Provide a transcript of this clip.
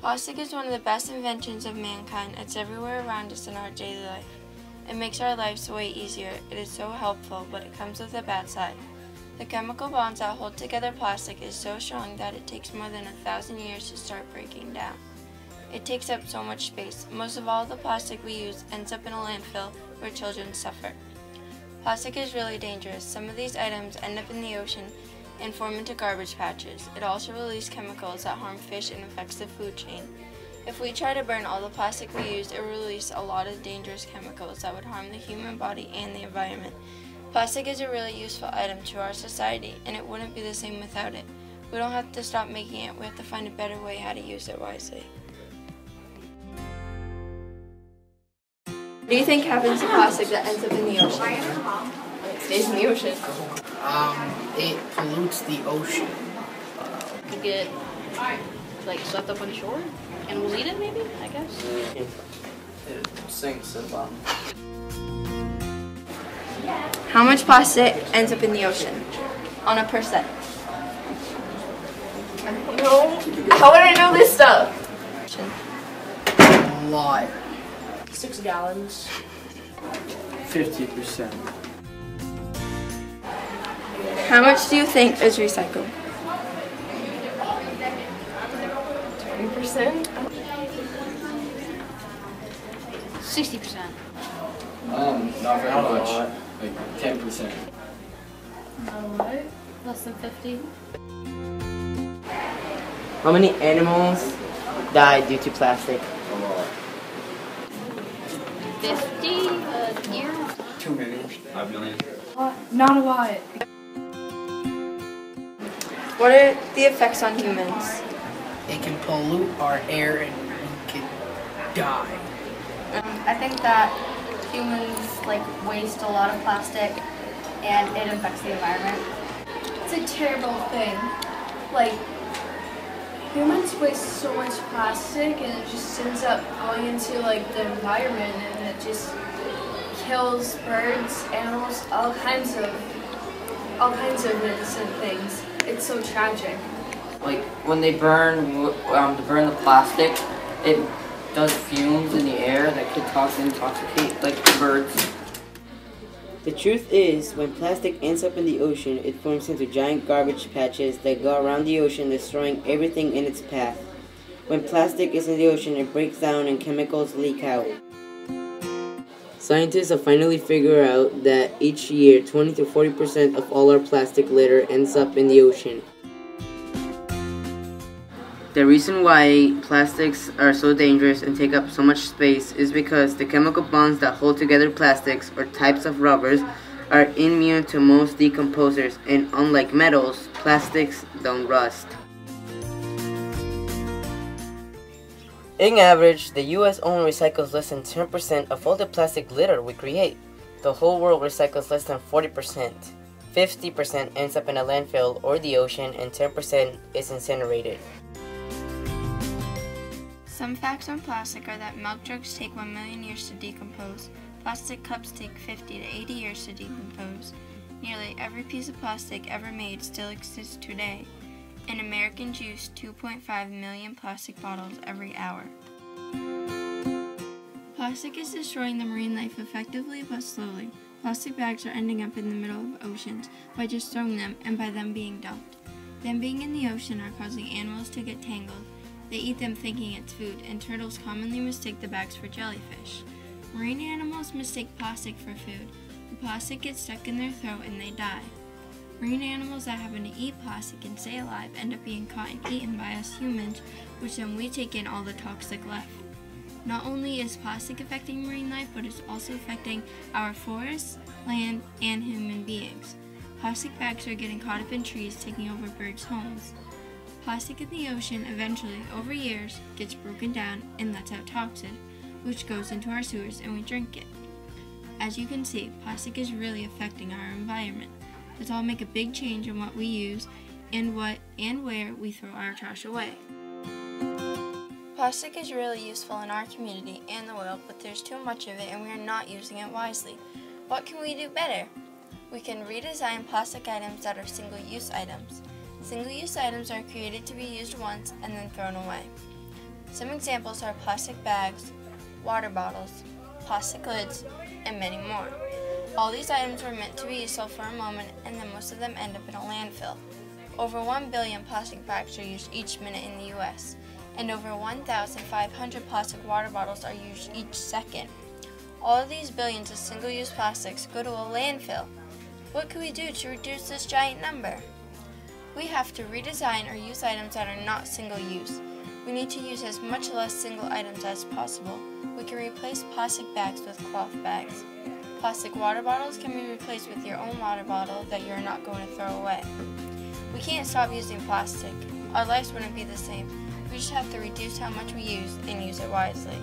Plastic is one of the best inventions of mankind. It's everywhere around us in our daily life. It makes our lives way easier. It is so helpful, but it comes with a bad side. The chemical bonds that hold together plastic is so strong that it takes more than 1,000 years to start breaking down. It takes up so much space. Most of all the plastic we use ends up in a landfill where children suffer. Plastic is really dangerous. Some of these items end up in the ocean and form into garbage patches. It also releases chemicals that harm fish and affects the food chain. If we try to burn all the plastic we use, it will release a lot of dangerous chemicals that would harm the human body and the environment. Plastic is a really useful item to our society, and it wouldn't be the same without it. We don't have to stop making it, we have to find a better way how to use it wisely. What do you think happens to plastic that ends up in the ocean? It stays in the ocean. It pollutes the ocean. Could get like swept up on shore. Animals eat it, maybe, I guess. It sinks to the bottom. How much plastic ends up in the ocean? On a percent. No. How would I know this stuff? A lot. 6 gallons. 50%. How much do you think is recycled? 20%. 60%. Not very much. Like 10%. Not a lot. Less than 50. How many animals die due to plastic? A lot. 50 a year. Too many. 5 million. Not a lot. What are the effects on humans? It can pollute our air and we can die. I think that humans waste a lot of plastic and it affects the environment. It's a terrible thing. Humans waste so much plastic and it just ends up going into the environment and it just kills birds, animals, all kinds of innocent things. It's so tragic. When they burn the plastic, it does fumes in the air that could intoxicate the birds. The truth is, when plastic ends up in the ocean, it forms into giant garbage patches that go around the ocean, destroying everything in its path. When plastic is in the ocean, it breaks down and chemicals leak out. Scientists have finally figured out that each year, 20 to 40% of all our plastic litter ends up in the ocean. The reason why plastics are so dangerous and take up so much space is because the chemical bonds that hold together plastics, or types of rubbers, are immune to most decomposers, and unlike metals, plastics don't rust. In average, the US only recycles less than 10% of all the plastic litter we create. The whole world recycles less than 40%. 50% ends up in a landfill or the ocean, and 10% is incinerated. Some facts on plastic are that milk jugs take 1 million years to decompose. Plastic cups take 50 to 80 years to decompose. Nearly every piece of plastic ever made still exists today. And Americans use 2.5 million plastic bottles every hour. Plastic is destroying the marine life effectively but slowly. Plastic bags are ending up in the middle of oceans by just throwing them and by them being dumped. Them being in the ocean are causing animals to get tangled. They eat them thinking it's food, and turtles commonly mistake the bags for jellyfish. Marine animals mistake plastic for food. The plastic gets stuck in their throat and they die. Marine animals that happen to eat plastic and stay alive end up being caught and eaten by us humans, which then we take in all the toxic left. Not only is plastic affecting marine life, but it's also affecting our forests, land, and human beings. Plastic bags are getting caught up in trees, taking over birds' homes. Plastic in the ocean eventually, over years, gets broken down and lets out toxin, which goes into our sewers and we drink it. As you can see, plastic is really affecting our environment. Let's all make a big change in what we use and what and where we throw our trash away. Plastic is really useful in our community and the world, but there's too much of it and we are not using it wisely. What can we do better? We can redesign plastic items that are single-use items. Single-use items are created to be used once and then thrown away. Some examples are plastic bags, water bottles, plastic lids, and many more. All these items were meant to be useful for a moment, and then most of them end up in a landfill. Over 1 billion plastic bags are used each minute in the US, and over 1,500 plastic water bottles are used each second. All of these billions of single-use plastics go to a landfill. What can we do to reduce this giant number? We have to redesign or use items that are not single-use. We need to use as much less single items as possible. We can replace plastic bags with cloth bags. Plastic water bottles can be replaced with your own water bottle that you're not going to throw away. We can't stop using plastic. Our lives wouldn't be the same. We just have to reduce how much we use and use it wisely.